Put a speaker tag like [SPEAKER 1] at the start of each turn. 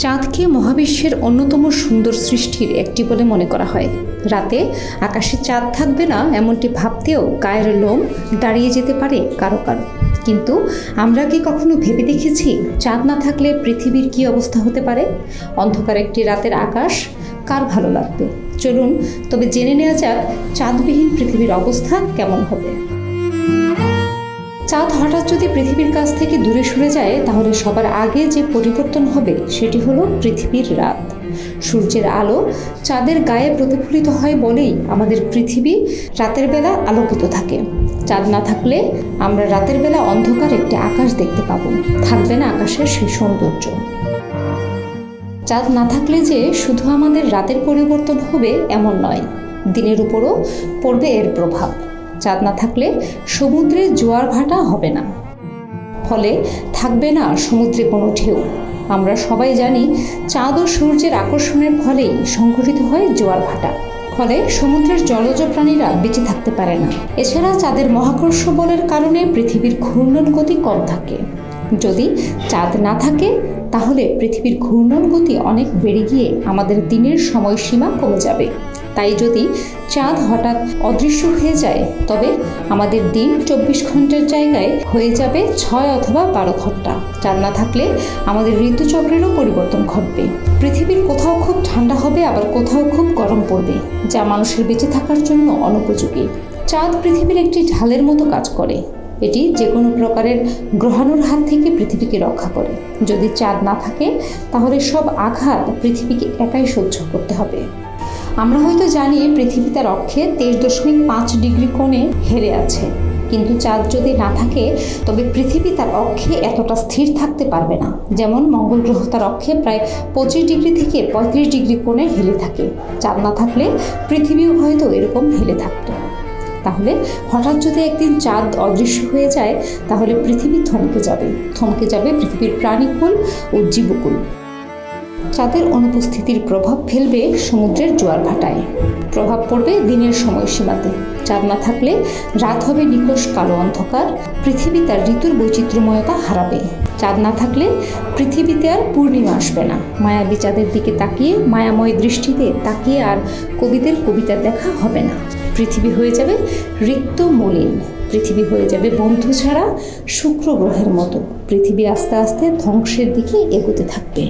[SPEAKER 1] চাঁদকে মহাবিশ্বের অন্যতম সুন্দর সৃষ্টির একটি বলে মনে করা হয়। রাতে আকাশে চাঁদ থাকবে না এমনটি ভাবতেও গায়ের লোম দাঁড়িয়ে যেতে পারে কারো কারো। কিন্তু আমরা কি কখনো ভেবে দেখেছি চাঁদ না থাকলে পৃথিবীর কী অবস্থা হতে পারে? অন্ধকার একটি রাতের আকাশ কার ভালো লাগবে? চলুন তবে জেনে নেওয়া যাক চাঁদবিহীন পৃথিবীর অবস্থা কেমন হবে। চাঁদ হঠাৎ যদি পৃথিবীর কাছ থেকে দূরে সরে যায় তাহলে সবার আগে যে পরিবর্তন হবে সেটি হলো পৃথিবীর রাত। সূর্যের আলো চাঁদের গায়ে প্রতিফলিত হয় বলেই আমাদের পৃথিবী রাতের বেলা আলোকিত থাকে। চাঁদ না থাকলে আমরা রাতের বেলা অন্ধকার একটি আকাশ দেখতে পাবো, থাকবে না আকাশের সেই সৌন্দর্য। চাঁদ না থাকলে যে শুধু আমাদের রাতের পরিবর্তন হবে এমন নয়, দিনের উপরও পড়বে এর প্রভাব। চাঁদ না থাকলে সমুদ্রে জোয়ার ভাটা হবে না, ফলে থাকবে না সমুদ্রে কোনো ঢেউ। আমরা সবাই জানি চাঁদ ও সূর্যের আকর্ষণের ফলেই সংঘটিত হয় জোয়ার ভাটা, ফলে সমুদ্রের জলজ প্রাণীরা বেঁচে থাকতে পারে না। এছাড়া চাঁদের মহাকর্ষ বলের কারণে পৃথিবীর ঘূর্ণন গতি কম থাকে। যদি চাঁদ না থাকে তাহলে পৃথিবীর ঘূর্ণন গতি অনেক বেড়ে গিয়ে আমাদের দিনের সময়সীমা কমে যাবে। তাই যদি চাঁদ হঠাৎ অদৃশ্য হয়ে যায় তবে আমাদের দিন 24 ঘন্টার জায়গায় হয়ে যাবে 6 অথবা 12 ঘন্টা। চাঁদ না থাকলে আমাদের ঋতুচক্রেরও পরিবর্তন ঘটবে। পৃথিবীর কোথাও খুব ঠান্ডা হবে, আবার কোথাও খুব গরম পড়বে, যা মানুষের বেঁচে থাকার জন্য অনুপযোগী। চাঁদ পৃথিবীর একটি ঢালের মতো কাজ করে। এটি যে কোনো প্রকারের গ্রহাণুর হাত থেকে পৃথিবীকে রক্ষা করে। যদি চাঁদ না থাকে তাহলে সব আঘাত পৃথিবীকে একাই সহ্য করতে হবে। আমরা হয়তো জানি পৃথিবী তার অক্ষে 23.5 ডিগ্রি কোণে হেরে আছে, কিন্তু চাঁদ যদি না থাকে তবে পৃথিবী তার অক্ষে এতটা স্থির থাকতে পারবে না। যেমন মঙ্গল গ্রহ তার অক্ষে প্রায় 25 ডিগ্রি থেকে 35 ডিগ্রি কোণে হেলে থাকে। চাঁদ না থাকলে পৃথিবীও হয়তো এরকম হেলে থাকতো। তাহলে হঠাৎ যদি একদিন চাঁদ অদৃশ্য হয়ে যায় তাহলে পৃথিবী থমকে যাবে পৃথিবীর প্রাণীকুল ও জীবকুল। চাঁদের অনুপস্থিতির প্রভাব ফেলবে সমুদ্রের জোয়ার ভাটায়, প্রভাব পড়বে দিনের সময়সীমাতে। চাঁদ না থাকলে রাত হবে নিকষ কালো অন্ধকার, পৃথিবী তার ঋতুর বৈচিত্র্যময়তা হারাবে। চাঁদ না থাকলে পৃথিবীতে আর পূর্ণিমা আসবে না। মায়াবী চাঁদের দিকে তাকিয়ে, মায়াময় দৃষ্টিতে তাকিয়ে আর কবিদের কবিতা দেখা হবে না। পৃথিবী হয়ে যাবে রিক্ত মলিন, পৃথিবী হয়ে যাবে বন্ধু ছাড়া শুক্র গ্রহের মতো। পৃথিবী আস্তে আস্তে ধ্বংসের দিকে এগোতে থাকবে।